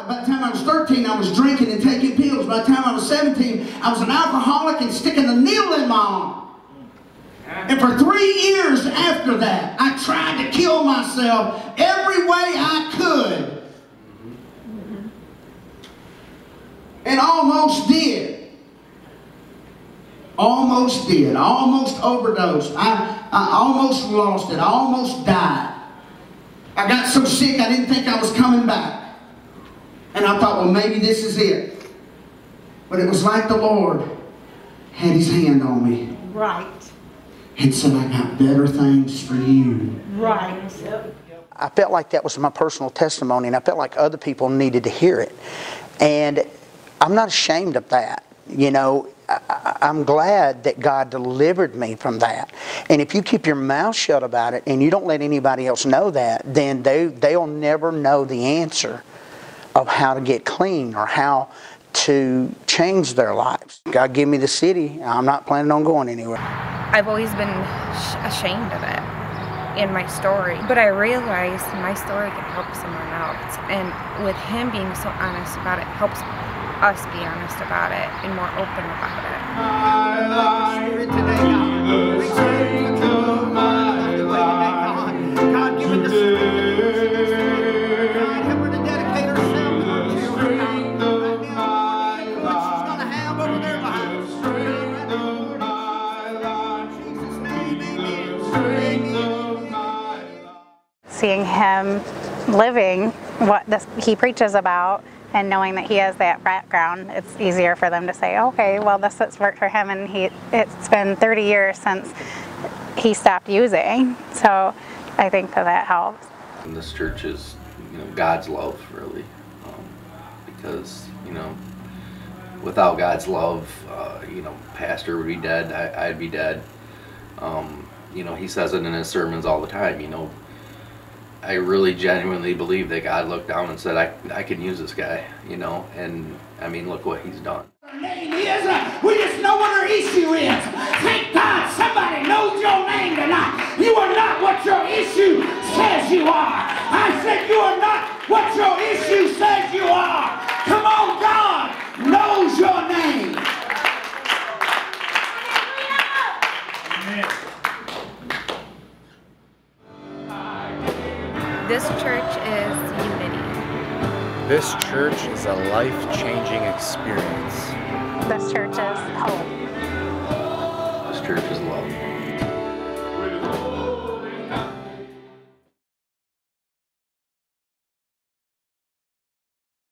By the time I was 13, I was drinking and taking pills. By the time I was 17, I was an alcoholic and sticking a needle in my arm. And for 3 years after that, I tried to kill myself every way I could. And almost did. Almost did. I almost overdosed. I almost lost it. I almost died. I got so sick I didn't think I was coming back. And I thought, well, maybe this is it. But it was like the Lord had His hand on me. Right. And said, I got better things for you. Right. I felt like that was my personal testimony, and I felt like other people needed to hear it. And I'm not ashamed of that. You know, I'm glad that God delivered me from that. And if you keep your mouth shut about it and you don't let anybody else know that, then they'll never know the answer of how to get clean or how to change their lives. God give me the city. I'm not planning on going anywhere. I've always been ashamed of it in my story, but I realized my story can help someone else, and with him being so honest about it helps us be honest about it and more open about it. God, give it the Spirit. God, help her to dedicate herself to you. Right now, what she's going to have over their lives. Seeing him living what he preaches about and knowing that he has that background, it's easier for them to say, okay, well, this has worked for him, and it's been 30 years since he stopped using. So I think that helps. And this church is, God's love, really, because, without God's love, pastor would be dead, I'd be dead. He says it in his sermons all the time, I really genuinely believe that God looked down and said, I can use this guy, and I mean, look what he's done. Her name is, we just know what her issue is. Thank God somebody knows your name tonight. You are not what your issue says you are. I said you are not what your issue says you are. Come on, God knows your name. Amen. This church is unity. This church is a life-changing experience. This church is hope. This church is love.